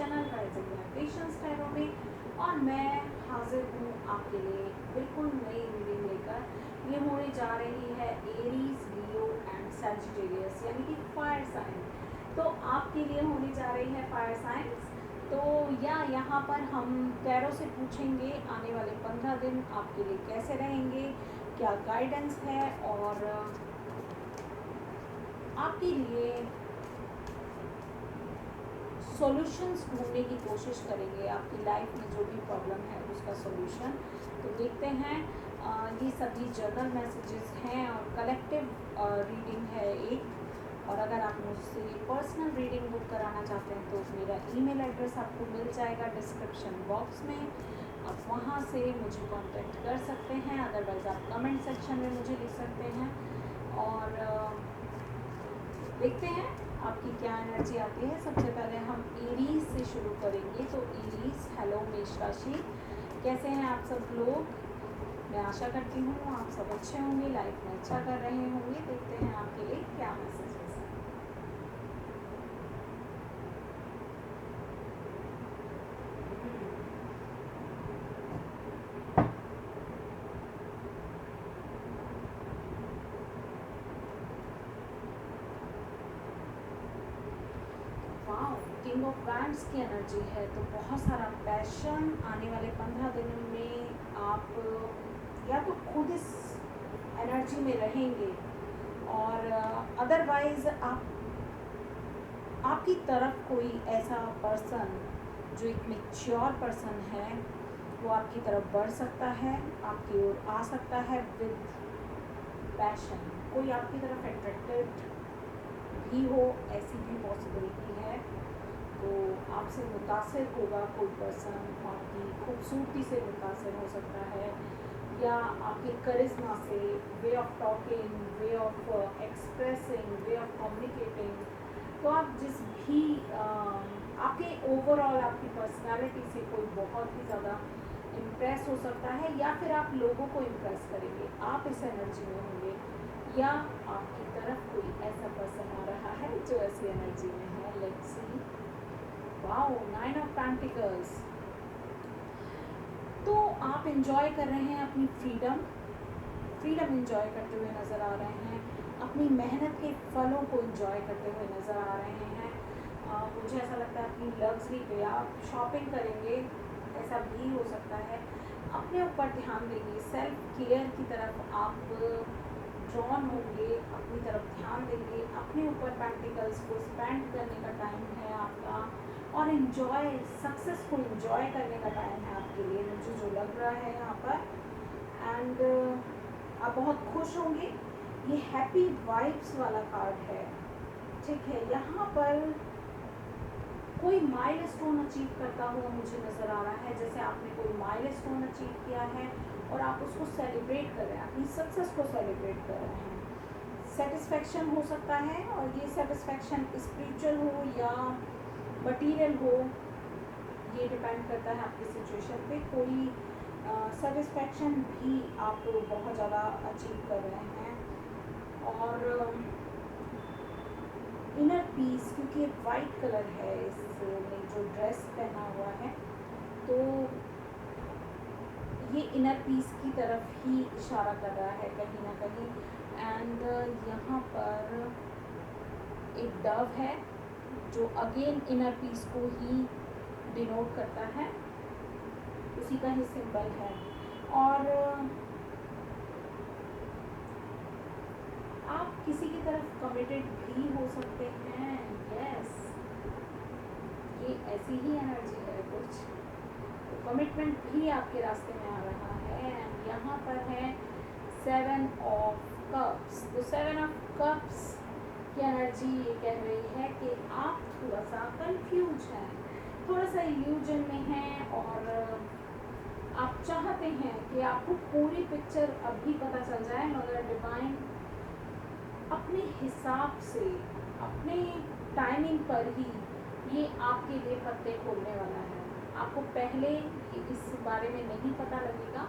Channel rising vibrations tarot में, और मैं हाजिर हूँ आपके लिए बिल्कुल नई रीडिंग लेकर। ये होने जा रही है एरीज, लियो एंड सैजिटेरियस यानी कि फायर साइन। तो आपके लिए होने जा रही है फायर साइंस। तो यहाँ पर हम टैरो से पूछेंगे आने वाले 15 दिन आपके लिए कैसे रहेंगे, क्या गाइडेंस है, और आपके लिए सॉल्यूशंस ढूंढने की कोशिश करेंगे, आपकी लाइफ में जो भी प्रॉब्लम है उसका सॉल्यूशन। तो देखते हैं, ये सभी जर्नल मैसेजेस हैं और कलेक्टिव रीडिंग है एक। और अगर आप मुझसे पर्सनल रीडिंग बुक कराना चाहते हैं तो मेरा ईमेल एड्रेस आपको मिल जाएगा डिस्क्रिप्शन बॉक्स में, आप वहाँ से मुझे कांटेक्ट कर सकते हैं। अदरवाइज़ आप कमेंट सेक्शन में मुझे लिख सकते हैं। और देखते हैं आपकी क्या एनर्जी आती है। सबसे पहले हम एरीज से शुरू करेंगे। तो एरीज, हेलो मेष राशि, कैसे हैं आप सब लोग? मैं आशा करती हूँ आप सब अच्छे होंगे, लाइफ में अच्छा कर रहे होंगे। देखते हैं आपके लिए क्या मैसेजेस हैं। किंग ऑफ वैंड्स की एनर्जी है, तो बहुत सारा पैशन आने वाले 15 दिनों में। आप या तो खुद इस एनर्जी में रहेंगे, और अदरवाइज आपकी तरफ कोई ऐसा पर्सन जो एक मैच्योर पर्सन है वो आपकी तरफ बढ़ सकता है, आपकी ओर आ सकता है विद पैशन। कोई आपकी तरफ अट्रैक्टेड भी हो, ऐसी भी पॉसिबिलिटी है। तो आपसे मुतासिर होगा कोई पर्सन, आपकी खूबसूरती से मुतासिर हो सकता है, या आपके करिश्मा से, way of talking, way of expressing, way of communicating. तो आप जिस भी आपके ओवरऑल आपकी पर्सनालिटी से कोई बहुत ही ज़्यादा इम्प्रेस हो सकता है, या फिर आप लोगों को इम्प्रेस करेंगे, आप इस एनर्जी में होंगे, या आपकी तरफ कोई ऐसा पर्सन आ रहा है जो ऐसी एनर्जी में है। Let's see. Wow, 9 of pentacles. तो आप इंजॉय कर रहे हैं अपनी फ्रीडम इंजॉय करते हुए नज़र आ रहे हैं, अपनी मेहनत के फलों को इंजॉय करते हुए नज़र आ रहे हैं। मुझे ऐसा लगता है अपनी लग्जरी पे आप शॉपिंग करेंगे, ऐसा भी हो सकता है। अपने ऊपर ध्यान देंगे, सेल्फ केयर की तरफ आप ड्रॉन होंगे, अपनी तरफ ध्यान देंगे, अपने ऊपर पेंटिकल्स को स्पेंड करने का टाइम है आपका, और इन्जॉय, सक्सेस को इन्जॉय करने का टाइम है आपके लिए, मुझे जो लग रहा है यहाँ पर। एंड आप बहुत खुश होंगे। ये हैप्पी वाइब्स वाला कार्ड है, ठीक है। यहाँ पर कोई माइलस्टोन अचीव करता हुआ मुझे नज़र आ रहा है, जैसे आपने कोई माइलस्टोन अचीव किया है और आप उसको सेलिब्रेट कर रहे हैं, अपनी सक्सेस को सेलिब्रेट कर रहे हैं। सेटिस्फेक्शन हो सकता है, और ये सेटिस्फेक्शन स्पिरिचुअल हो या मटीरियल हो, ये डिपेंड करता है आपकी सिचुएशन पे। कोई सेटिस्फेक्शन भी आप बहुत ज़्यादा अचीव कर रहे हैं। और इनर पीस, क्योंकि वाइट कलर है इसने जो ड्रेस पहना हुआ है, तो ये इनर पीस की तरफ ही इशारा कर रहा है कहीं ना कहीं। एंड यहाँ पर एक डव है जो अगेन इनर पीस को ही डिनोट करता है, उसी का ही सिंबल है। और आप किसी की तरफ कमिटेड भी हो सकते हैं। यस, ये ऐसी ही एनर्जी है कुछ, तो कमिटमेंट भी आपके रास्ते में आ रहा है। एंड यहाँ पर है 7 ऑफ कप्स। तो 7 ऑफ कप्स की एनर्जी ये कह रही है कि आप थोड़ा सा कंफ्यूज हैं, थोड़ा सा इल्यूजन में हैं, और आप चाहते हैं कि आपको पूरी पिक्चर अभी पता चल जाए, मगर डिवाइन अपने हिसाब से, अपने टाइमिंग पर ही ये आपके लिए पत्ते खोलने वाला है। आपको पहले इस बारे में नहीं पता लगेगा,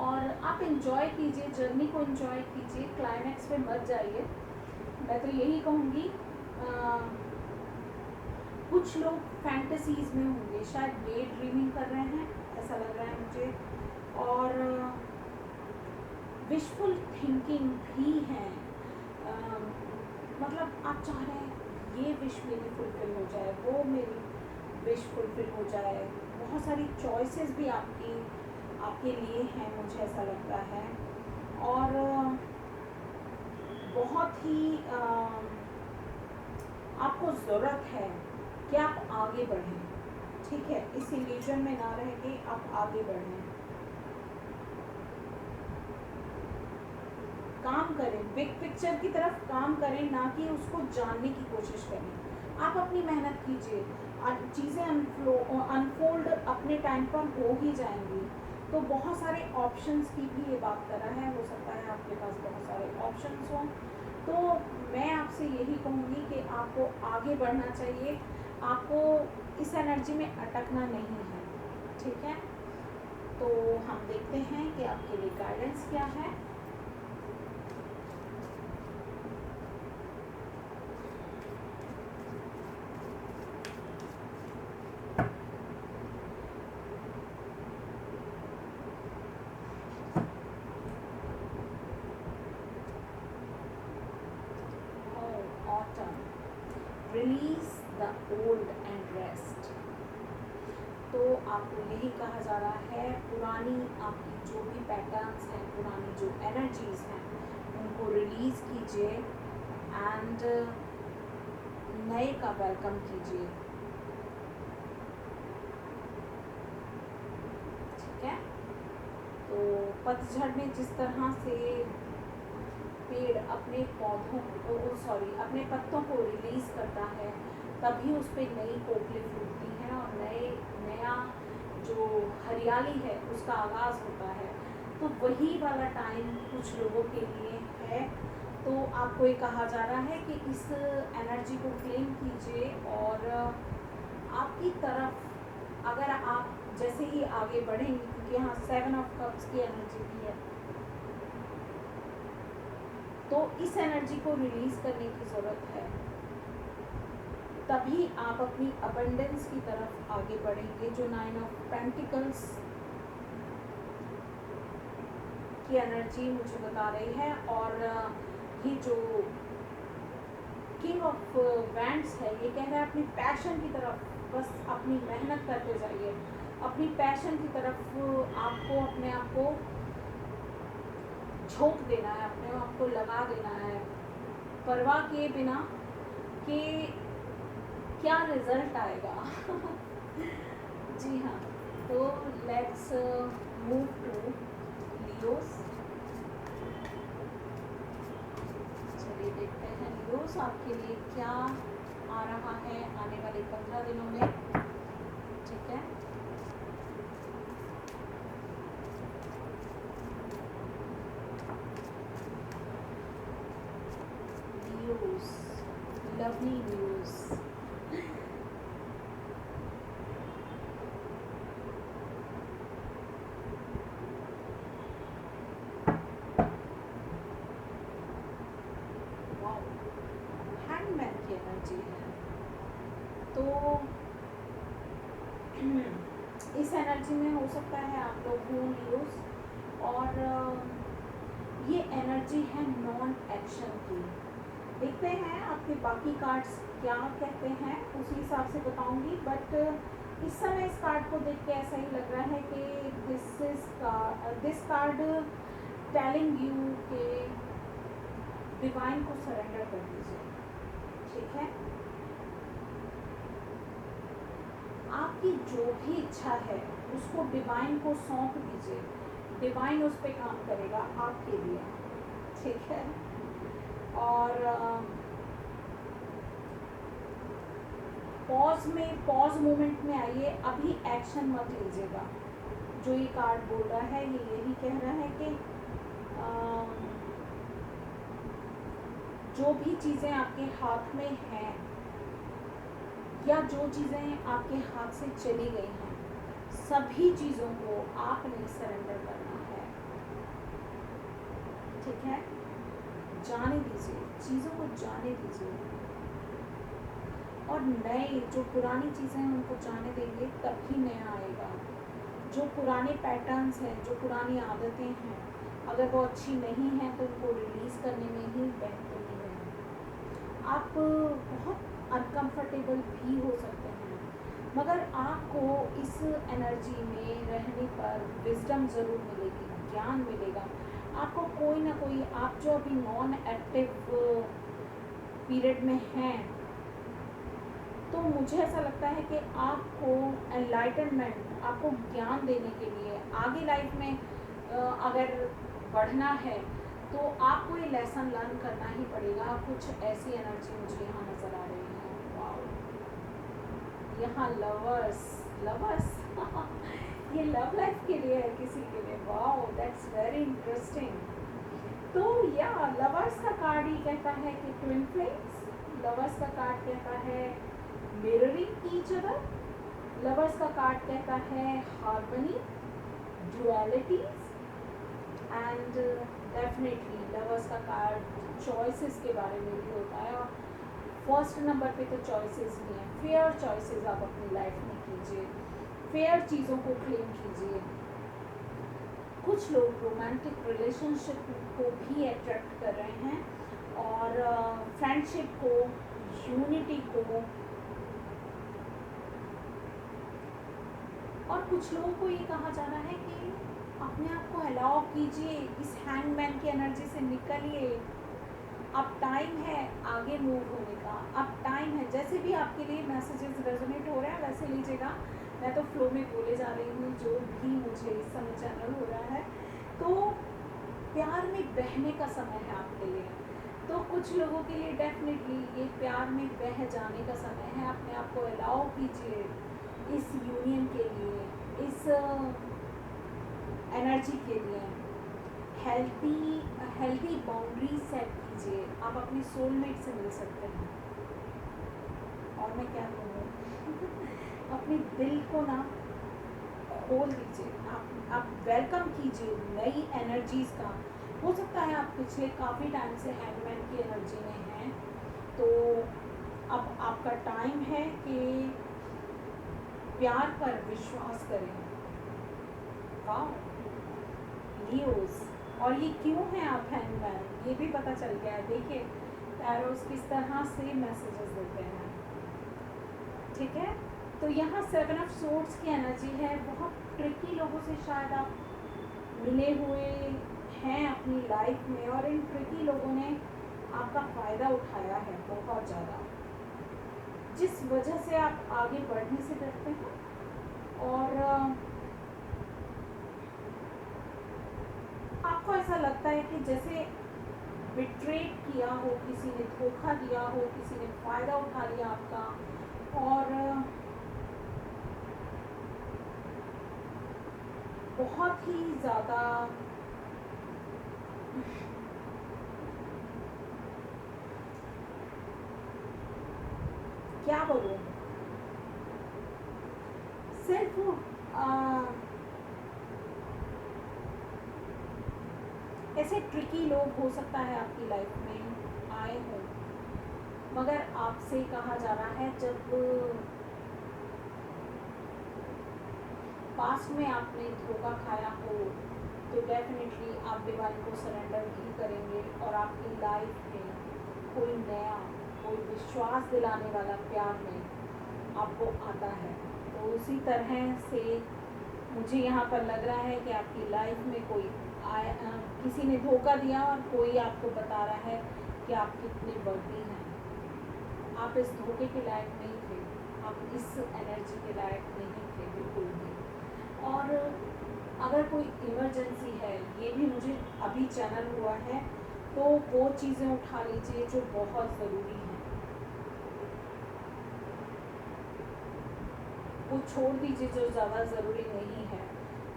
और आप इंजॉय कीजिए, जर्नी को इंजॉय कीजिए, क्लाइमैक्स पे मत जाइए। मैं तो यही कहूँगी, कुछ लोग फैंटेसीज में होंगे, शायद डे ड्रीमिंग कर रहे हैं, ऐसा लग रहा है मुझे। और विशफुल थिंकिंग भी है, मतलब आप चाह रहे हैं ये विश मेरी फुलफिल हो जाए, वो मेरी विश फुलफिल हो जाए। बहुत सारी चॉइसेस भी आपके लिए हैं, मुझे ऐसा लगता है। और बहुत ही आपको ज़रूरत है कि आप आगे बढ़ें, ठीक है, इस इल्यूजन में ना रह के आप आगे बढ़ें, काम करें, बिग पिक्चर की तरफ काम करें, ना कि उसको जानने की कोशिश करें। आप अपनी मेहनत कीजिए, चीज़ें अनफोल्ड अपने टाइम पर हो ही जाएंगी। तो बहुत सारे ऑप्शंस की भी ये बात कर रहा है, हो सकता है आपके पास बहुत सारे ऑप्शंस हों। तो मैं आपसे यही कहूँगी कि आपको आगे बढ़ना चाहिए, आपको इस एनर्जी में अटकना नहीं है, ठीक है। तो हम देखते हैं कि आपके लिए गाइडेंस क्या है। Release the old and rest. तो आपको यही कहा जा रहा है, पुरानी आपकी जो भी पैटर्न्स हैं, पुरानी जो एनर्जीज हैं, उनको रिलीज कीजिए एंड नए का वेलकम कीजिए, ठीक है। तो पतझड़ में जिस तरह से पेड़ अपने अपने पत्तों को रिलीज करता है, तभी उस पर नई कोपलें फूटती हैं और नया जो हरियाली है उसका आगाज़ होता है। तो वही वाला टाइम कुछ लोगों के लिए है। तो आपको ये कहा जा रहा है कि इस एनर्जी को क्लेम कीजिए और आपकी तरफ अगर आप जैसे ही आगे बढ़ेंगे, क्योंकि यहाँ 7 ऑफ कप्स की एनर्जी भी है, तो इस एनर्जी को रिलीज करने की ज़रूरत है, तभी आप अपनी अबंडेंस की तरफ आगे बढ़ेंगे। जो 9 ऑफ पेंटिकल्स की एनर्जी मुझे बता रही है, और ये जो किंग ऑफ वैंड्स है, ये कह रहा है अपनी पैशन की तरफ बस अपनी मेहनत करते जाइए, अपनी पैशन की तरफ आपको अपने आप को झोंक देना है, अपने आप को लगा देना है, परवाह किए बिना कि क्या रिजल्ट आएगा। जी हाँ, तो लेट्स मूव टू लियोस। चलिए देखते हैं लियोस आपके लिए क्या आ रहा है आने वाले 15 दिनों में, ठीक है। Lovely news. हैंगमैन की एनर्जी है। तो इस एनर्जी में हो सकता है आप लोग हों लियोस, और ये एनर्जी है नॉन एक्शन की। देखते हैं आपके बाकी कार्ड्स क्या कहते हैं, उसी हिसाब से बताऊंगी। बट इस समय इस कार्ड को देख के ऐसा ही लग रहा है कि दिस कार्ड टेलिंग यू के डिवाइन को सरेंडर कर दीजिए, ठीक है। आपकी जो भी इच्छा है उसको डिवाइन को सौंप दीजिए, डिवाइन उस पर काम करेगा आपके लिए, ठीक है। और पॉज मोमेंट में आइए, अभी एक्शन मत लीजिएगा। जो ये कार्ड बोल रहा है ये यही कह रहा है कि जो भी चीज़ें आपके हाथ में हैं या जो चीज़ें आपके हाथ से चली गई हैं, सभी चीज़ों को आपने सरेंडर करना है, ठीक है। जाने दीजिए, चीज़ों को जाने दीजिए। और नए जो पुरानी चीज़ें हैं उनको जाने देंगे तभी नया आएगा। जो पुराने पैटर्न्स हैं, जो पुरानी आदतें हैं, अगर वो अच्छी नहीं हैं तो उनको रिलीज़ करने में ही बेहतरी है। आप बहुत अनकंफर्टेबल भी हो सकते हैं, मगर आपको इस एनर्जी में रहने पर विजडम ज़रूर मिलेगी, ज्ञान मिलेगा। आपको कोई ना कोई, आप जो अभी नॉन एक्टिव पीरियड में हैं, तो मुझे ऐसा लगता है कि आपको एनलाइटनमेंट, आपको ज्ञान देने के लिए आगे लाइफ में अगर बढ़ना है तो आपको ये लेसन लर्न करना ही पड़ेगा। कुछ ऐसी एनर्जी मुझे यहाँ नज़र आ रही है। वाओ, यहाँ लवर्स लवर्स ये लव लाइफ के लिए है किसी के लिए। Wow, that's very interesting. तो या लवर्स का कार्ड ही कहता है कि ट्विन फ्लेम्स, लवर्स का कार्ड कहता है मिररिंग ईच अदर, लवर्स का कार्ड कहता है हार्मनी, ड्युअलिटीज, एंड डेफिनेटली लवर्स का कार्ड चॉइसेस के बारे में भी होता है। और फर्स्ट नंबर पे तो चॉइसेस भी हैं। फेयर चॉइसेस आप अपनी लाइफ में कीजिए, फेयर चीज़ों को क्लेम कीजिए। कुछ लोग रोमांटिक रिलेशनशिप को भी अट्रैक्ट कर रहे हैं और फ्रेंडशिप को, यूनिटी को। और कुछ लोगों को ये कहा जा रहा है कि अपने आप को अलाउ कीजिए, इस हैंगमैन की एनर्जी से निकलिए। अब टाइम है आगे मूव होने का, अब टाइम है। जैसे भी आपके लिए मैसेजेस रेजोनेट हो रहे हैं वैसे लीजिएगा। मैं तो फ्लो में बोले जा रही हूँ जो भी मुझे इस समय चैनल हो रहा है। तो प्यार में बहने का समय है आपके लिए। तो कुछ लोगों के लिए डेफिनेटली ये प्यार में बह जाने का समय है। अपने आप को अलाउ कीजिए इस यूनियन के लिए, इस एनर्जी के लिए। हेल्दी बाउंड्री सेट कीजिए। आप अपनी सोलमेट से मिल सकते हैं। और मैं क्या कहूँ अपने दिल को ना खोल दीजिए। आप वेलकम कीजिए नई एनर्जीज का। हो सकता है आप पिछले काफ़ी टाइम से हैंगमैन की एनर्जी में हैं, तो अब आपका टाइम है कि प्यार पर विश्वास करें। वाह, लियोस। और ये क्यों है आप हैंगमैन, ये भी पता चल गया है। देखिए टैरोस किस तरह से मैसेजेस देते हैं। ठीक है, तो यहाँ 7 ऑफ सोर्ड्स की एनर्जी है। बहुत ट्रिकी लोगों से शायद आप मिले हुए हैं अपनी लाइफ में, और इन ट्रिकी लोगों ने आपका फ़ायदा उठाया है बहुत ज़्यादा, जिस वजह से आप आगे बढ़ने से डरते हैं। और आपको ऐसा लगता है कि जैसे बिट्रेट किया हो, किसी ने धोखा दिया हो, किसी ने फ़ायदा उठा लिया आपका। और बहुत ही ज़्यादा क्या बोलूँ, सिर्फ ऐसे ट्रिकी लोग हो सकता है आपकी लाइफ में आए हों, मगर आपसे कहा जा रहा है जब पास्ट में आपने धोखा खाया हो तो डेफिनेटली आप डिवाइन को सरेंडर भी करेंगे और आपकी लाइफ में कोई नया, कोई विश्वास दिलाने वाला प्यार में आपको आता है। तो उसी तरह से मुझे यहाँ पर लग रहा है कि आपकी लाइफ में कोई किसी ने धोखा दिया और कोई आपको बता रहा है कि आप कितने वर्दी हैं। आप इस धोखे के लायक नहीं थे, आप इस एनर्जी के लायक नहीं थे बिल्कुल भी। और अगर कोई इमरजेंसी है, ये भी मुझे अभी चैनल हुआ है, तो वो चीज़ें उठा लीजिए जो बहुत ज़रूरी हैं, वो छोड़ दीजिए जो ज़्यादा ज़रूरी नहीं है।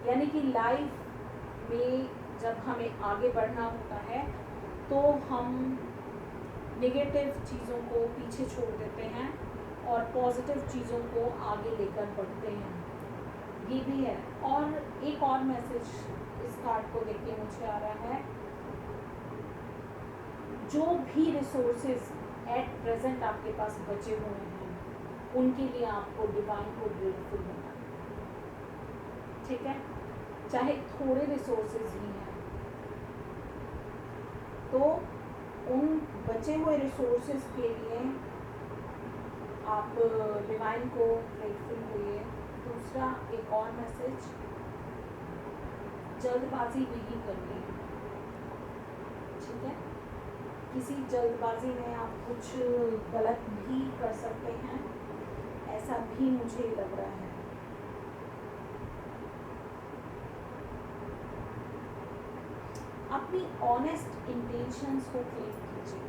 यानी कि लाइफ में जब हमें आगे बढ़ना होता है तो हम नेगेटिव चीज़ों को पीछे छोड़ देते हैं और पॉजिटिव चीज़ों को आगे लेकर बढ़ते हैं, ये भी है। और एक और मैसेज इस कार्ड को देख के मुझे आ रहा है, जो भी रिसोर्सेज एट प्रेजेंट आपके पास बचे हुए हैं उनके लिए आपको डिवाइन को ग्रेटफुल होना है, ठीक है। चाहे थोड़े रिसोर्सेज ही हैं तो उन बचे हुए रिसोर्सेज के लिए आप डिवाइन को ग्रेटफुल होइए। दूसरा एक और मैसेज, जल्दबाजी नहीं करनी है, ठीक है। किसी जल्दबाजी में आप कुछ गलत भी कर सकते हैं, ऐसा भी मुझे लग रहा है। अपनी ऑनेस्ट इंटेंशंस को क्लेम कीजिए।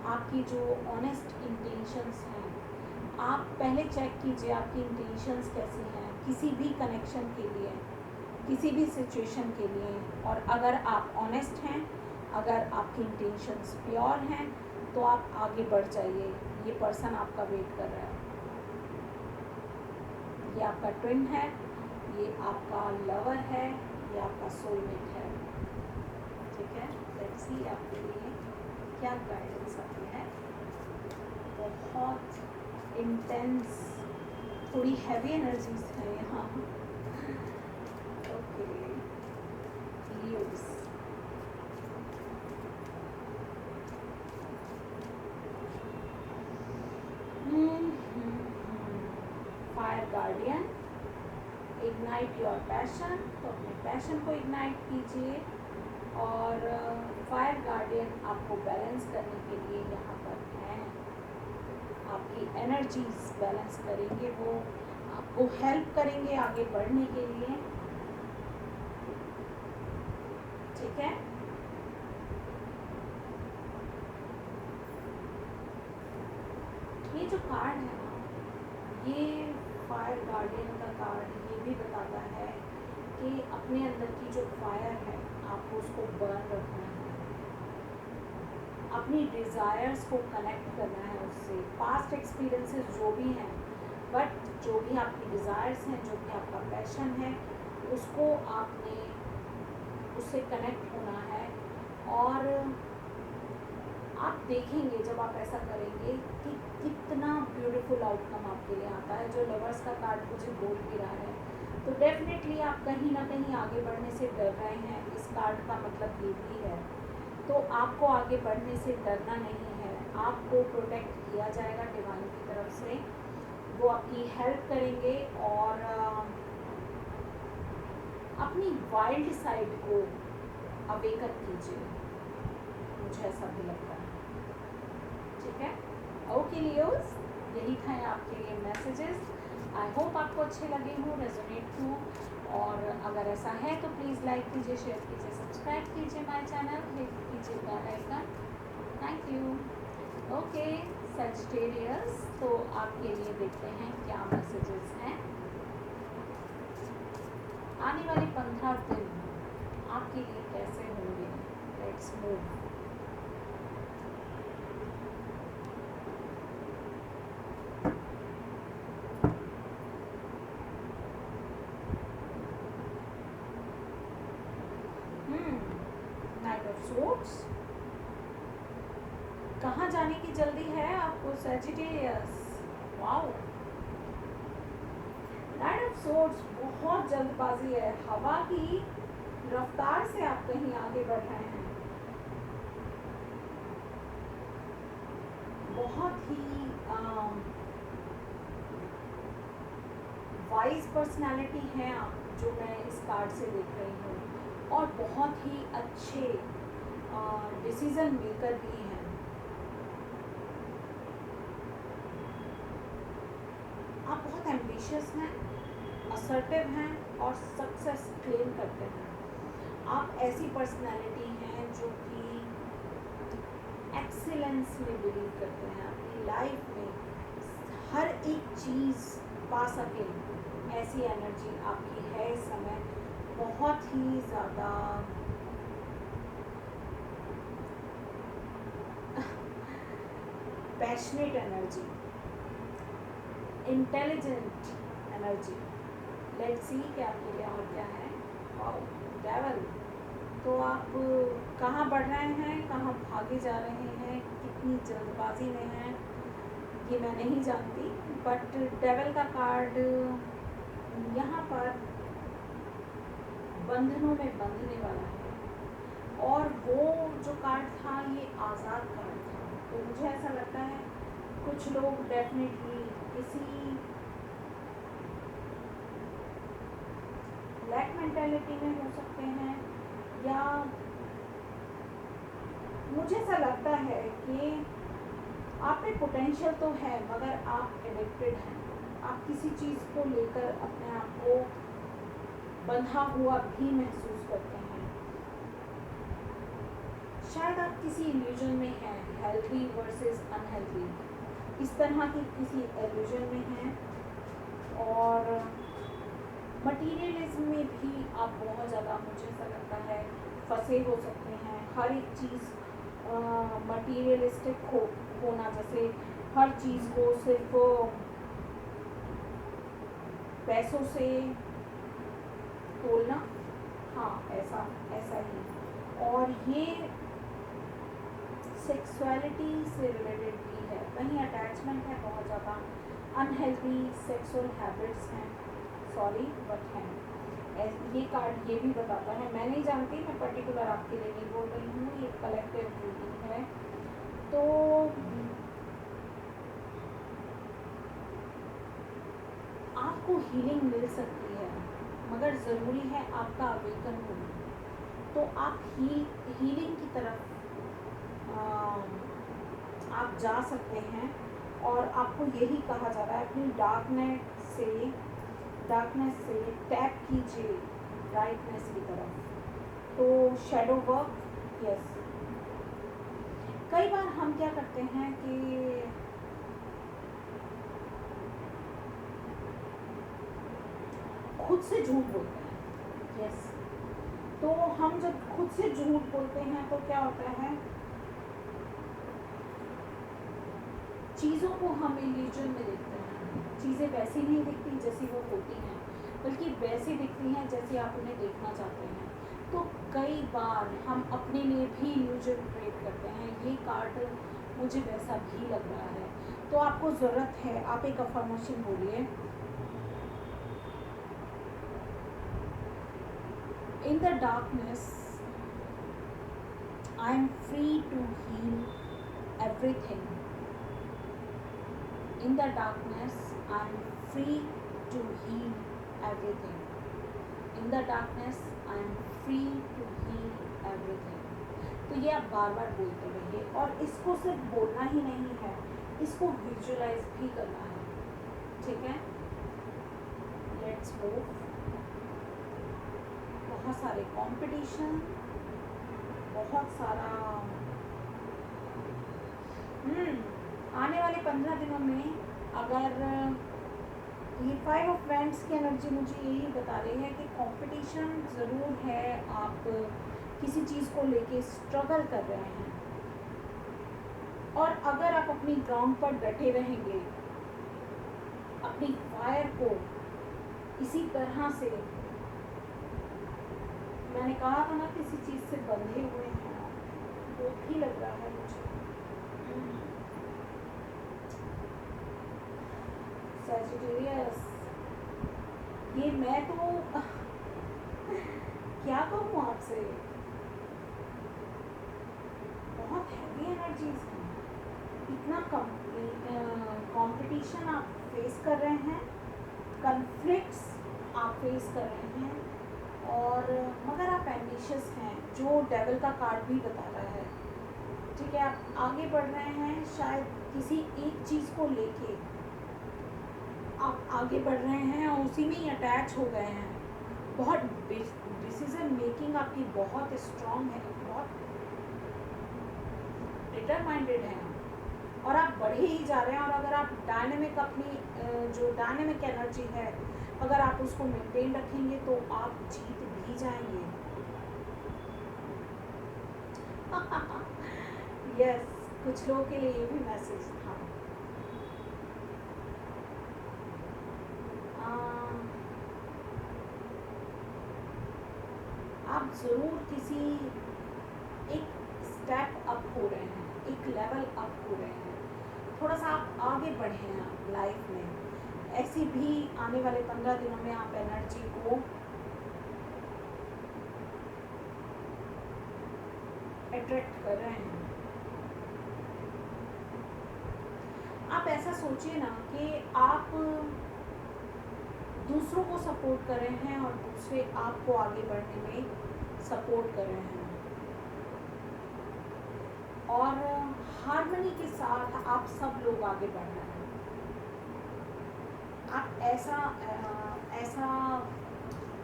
आपकी जो ऑनेस्ट इंटेंशंस हैं, आप पहले चेक कीजिए आपकी इंटेंशंस कैसी हैं किसी भी कनेक्शन के लिए, किसी भी सिचुएशन के लिए। और अगर आप ऑनेस्ट हैं, अगर आपकी इंटेंशंस प्योर हैं, तो आप आगे बढ़ जाइए। ये पर्सन आपका वेट कर रहा है, ये आपका ट्विन है, ये आपका लवर है, ये आपका सोलमेट है, ठीक है। लेट्स सी आपके लिए क्या गाइडेंस आती है। बहुत इंटेंस, थोड़ी हैवी एनर्जीज है यहाँ। Okay, Leos, fire guardian, ignite your passion, तो अपने पैशन को इग्नाइट कीजिए। और फायर गार्डियन आपको बैलेंस करने के लिए यहाँ पर हैं, आपकी एनर्जीज बैलेंस करेंगे, वो आपको हेल्प करेंगे आगे बढ़ने के लिए, ठीक है। ये जो कार्ड है ना, ये फायर गार्डियन का कार्ड ये भी बताता है कि अपने अंदर की जो फायर है आपको उसको बर्न रखना है, अपनी डिज़ायर्स को कनेक्ट करना है उससे। पास्ट एक्सपीरियंसेस जो भी हैं, बट जो भी आपकी डिज़ायर्स हैं, जो भी आपका पैशन है, उसको आपने उससे कनेक्ट होना है। और आप देखेंगे जब आप ऐसा करेंगे कि कितना ब्यूटीफुल आउटकम आपके लिए आता है। जो लवर्स का कार्ड मुझे बोल भी रहा है, तो डेफिनेटली आप कहीं ना कहीं आगे बढ़ने से डर रहे हैं। इस कार्ड का मतलब ये भी है, तो आपको आगे बढ़ने से डरना नहीं है, आपको प्रोटेक्ट किया जाएगा डिवाइन की तरफ से। वो आपकी हेल्प करेंगे और अपनी वाइल्ड साइड को अवेकन कीजिए, मुझे ऐसा भी लगता है, ठीक है। ओके लियोस, यही था आपके लिए मैसेजेस। आई होप आपको अच्छे लगे हों, रेजोनेट हों। और अगर ऐसा है तो प्लीज़ लाइक कीजिए, शेयर कीजिए, सब्सक्राइब कीजिए माय चैनल, हिट कीजिए bell icon. Thank you. Okay Sagittarius, तो आपके लिए देखते हैं क्या मैसेजेस हैं। आने वाले 15 दिन आपके लिए कैसे होंगे। Let's move. Night of swords, कहाँ जाने की जल्दी है आपको Sagittarius. Wow, night of swords, बहुत जल्दबाजी है, हवा की रफ्तार से आप कहीं आगे बढ़ रहे हैं। बहुत ही वाइज पर्सनालिटी हैं आप, जो मैं इस कार्ड से देख रही हूँ, और बहुत ही अच्छे डिसीजन मेकर भी हैं। आप बहुत एम्बिशियस हैं, असर्टिव हैं और सक्सेस क्लेम करते हैं। आप ऐसी पर्सनालिटी हैं जो कि एक्सीलेंस में बिलीव करते हैं, अपनी लाइफ में हर एक चीज़ पा सके, ऐसी एनर्जी आपकी है इस समय। बहुत ही ज़्यादा passionate energy, intelligent energy. Let's see कि आपके लिए और क्या है। वाओ, डेविल, तो आप कहाँ बढ़ रहे हैं, कहाँ भागे जा रहे हैं, कितनी जल्दबाजी में हैं, ये मैं नहीं जानती, बट डेविल का कार्ड यहाँ पर बंधनों में बंधने वाला है, और वो जो कार्ड था ये आज़ाद कार्ड था। तो मुझे ऐसा लगता है कुछ लोग डेफिनेटली किसी लैक मेंटालिटी में हो सकते हैं, या मुझे ऐसा लगता है कि आप में पोटेंशियल तो है मगर आप एडिक्टेड हैं। आप किसी चीज़ को लेकर अपने आप को बंधा हुआ भी महसूस करते हैं। शायद आप किसी इल्यूजन में हैं, हेल्दी वर्सेस अनहेल्दी, इस तरह की किसी इल्यूजन में हैं, और मटीरियलिज्म में भी आप बहुत ज़्यादा, मुझे ऐसा लगता है, फंसे हो सकते हैं। हर एक चीज़ मटीरियलिस्टिक होना, जैसे हर चीज़ को सिर्फ पैसों से तोलना, हाँ ऐसा ही। और ये सेक्सुअलिटी से रिलेटेड भी है, कहीं अटैचमेंट है, बहुत ज़्यादा अनहेल्दी सेक्सुअल हैबिट्स हैं, सॉरी बट हैं। ये कार्ड ये भी बताता है, मैं नहीं जानती, मैं पर्टिकुलर आपके लिए नहीं बोल रही हूँ, ये कलेक्टिव रीडिंग है। तो आपको हीलिंग मिल सकती है, मगर ज़रूरी है आपका अवेकन होना। तो आप हीलिंग की तरफ आप जा सकते हैं, और आपको यही कहा जा रहा है अपनी डार्कनेस से टैप कीजिए ब्राइटनेस की तरफ। तो शैडो वर्क, यस, कई बार हम क्या करते हैं कि खुद से झूठ बोलते हैं, यस। तो हम जब खुद से झूठ बोलते हैं तो क्या होता है, चीज़ों को हम इल्यूजन में देखते हैं। चीज़ें वैसी नहीं दिखती जैसी वो होती हैं, बल्कि वैसी दिखती हैं जैसी आप उन्हें देखना चाहते हैं। तो कई बार हम अपने लिए भी इल्यूजन क्रिएट करते हैं। ये कार्ड मुझे वैसा भी लग रहा है। तो आपको ज़रूरत है, आप एक अफर्मेशन बोलिए, in the darkness I am free to heal everything. In the darkness, I am free to heal everything. In the darkness, I am free to heal everything. तो ये आप बार बार बोलते रहिए, और इसको सिर्फ बोलना ही नहीं है, इसको विजुअलाइज भी करना है, ठीक है। Let's move. बहुत सारे कंपटीशन, बहुत सारा आने वाले 15 दिनों में, अगर ये 5 ऑफ वैंड्स की एनर्जी मुझे यही बता रही है कि कंपटीशन ज़रूर है। आप किसी चीज़ को लेके स्ट्रगल कर रहे हैं, और अगर आप अपनी ग्राउंड पर डटे रहेंगे, अपनी फायर को इसी तरह से, मैंने कहा था ना किसी चीज़ से बंधे हुए हैं, वो भी लग रहा है मुझे। सैजिटेरियस, ये मैं तो क्या कहूँ आपसे, बहुत हैवी एनर्जीज हैं। इतना कंपटीशन आप फेस कर रहे हैं, कन्फ्लिक्ट्स आप फेस कर रहे हैं, और मगर आप एम्बिशियस हैं, जो डेविल का कार्ड भी बता रहा है, ठीक है। आप आगे बढ़ रहे हैं, शायद किसी एक चीज़ को लेके आप आगे बढ़ रहे हैं और उसी में ही अटैच हो गए हैं। बहुत डिसीजन मेकिंग आपकी बहुत स्ट्रॉन्ग है, बहुत डिटरमाइंडेड है, और आप बढ़े ही जा रहे हैं। और अगर आप डायनेमिक, अपनी जो डायनेमिक एनर्जी है, अगर आप उसको मेंटेन रखेंगे तो आप जीत भी जाएंगे। यस, कुछ लोगों के लिए ये भी मैसेज था। आप ज़रूर किसी एक स्टेप अप हो रहे हैं, एक लेवल अप हो रहे हैं, थोड़ा सा आप आगे बढ़े आप लाइफ में। ऐसी भी आने वाले 15 दिनों में आप एनर्जी को अट्रैक्ट कर रहे हैं। आप ऐसा सोचिए ना कि आप दूसरों को सपोर्ट कर रहे हैं और दूसरे आपको आगे बढ़ने में सपोर्ट कर रहे हैं, और हार्मनी के साथ आप सब लोग आगे बढ़ रहे हैं। आप ऐसा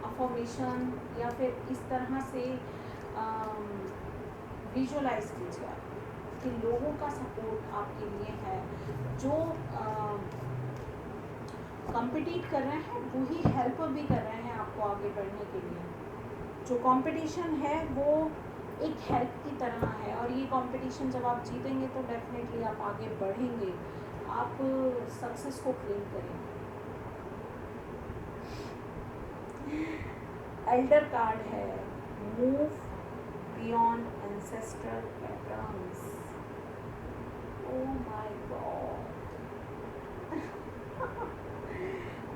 अफर्मेशन या फिर इस तरह से विजुअलाइज कीजिए कि लोगों का सपोर्ट आपके लिए है। जो कंपीट कर रहे हैं वही हेल्प भी कर रहे हैं आपको आगे बढ़ने के लिए। जो कंपटीशन है वो एक हेल्प की तरह है, और ये कंपटीशन जब आप जीतेंगे तो डेफिनेटली आप आगे बढ़ेंगे, आप सक्सेस को क्लेम करेंगे। एल्डर कार्ड है, move beyond ancestral patterns. Oh my God,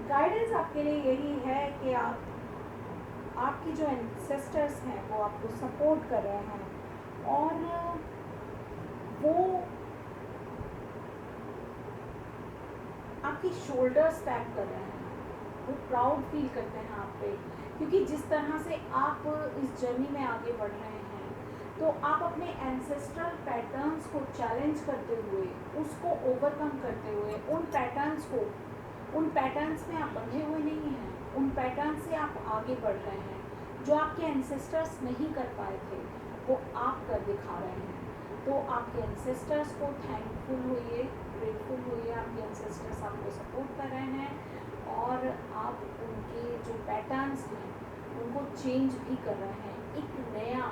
guidance आपके लिए यही है कि आपकी जो एंसेस्टर्स हैं वो आपको सपोर्ट कर रहे हैं, और वो आपकी शोल्डर्स टैप कर रहे हैं, वो प्राउड फील करते हैं आप पे, क्योंकि जिस तरह से आप इस जर्नी में आगे बढ़ रहे हैं तो आप अपने एंसेस्ट्रल पैटर्न्स को चैलेंज करते हुए, उसको ओवरकम करते हुए, उन पैटर्न्स में आप बंधे हुए नहीं हैं, उन पैटर्न से आप आगे बढ़ रहे हैं। जो आपके एंसेस्टर्स नहीं कर पाए थे वो आप कर दिखा रहे हैं। तो आपके एंसेस्टर्स को थैंकफुल होइए, ग्रेटफुल होइए। आपके एंसेस्टर्स आपको सपोर्ट कर रहे हैं, और आप उनके जो पैटर्न्स हैं उनको चेंज भी कर रहे हैं। एक नया,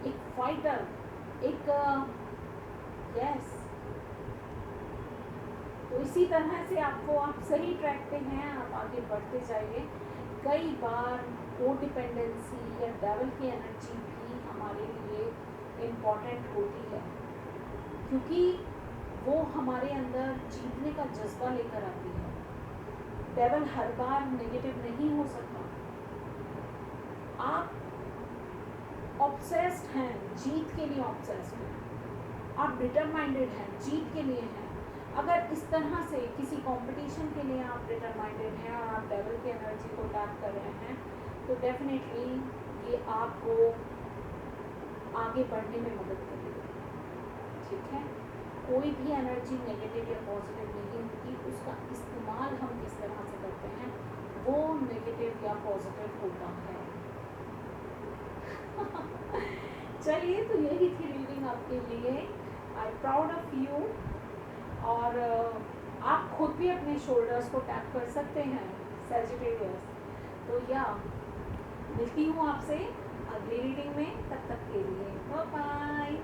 एक फाइटर, एक यस। तो इसी तरह से आप सही ट्रैक पे हैं, आप आगे बढ़ते जाइए। कई बार कोडिपेंडेंसी या डेविल की एनर्जी भी हमारे लिए इम्पॉर्टेंट होती है, क्योंकि वो हमारे अंदर जीतने का जज्बा लेकर आती है। डेविल हर बार नेगेटिव नहीं हो सकता। आप ऑब्सेस्ड हैं, जीत के लिए ऑब्सेस्ड हैं, आप डिटरमाइंडेड हैं, जीत के लिए हैं। अगर इस तरह से किसी कंपटीशन के लिए आप डिटरमाइंडेड हैं और आप डेविल की एनर्जी को टैप कर रहे हैं, तो डेफिनेटली ये आपको आगे बढ़ने में मदद करेगी। ठीक है, कोई भी एनर्जी नेगेटिव या पॉजिटिव नहीं होती, उसका इस्तेमाल हम किस तरह से करते हैं वो नेगेटिव या पॉजिटिव होता है। चलिए, तो यही थी रीडिंग आपके लिए। I proud of you. और आप खुद भी अपने शोल्डर्स को टैप कर सकते हैं, सैजिटेरियस। तो या मिलती हूँ आपसे अगली रीडिंग में, तब तक के लिए बाय बाय।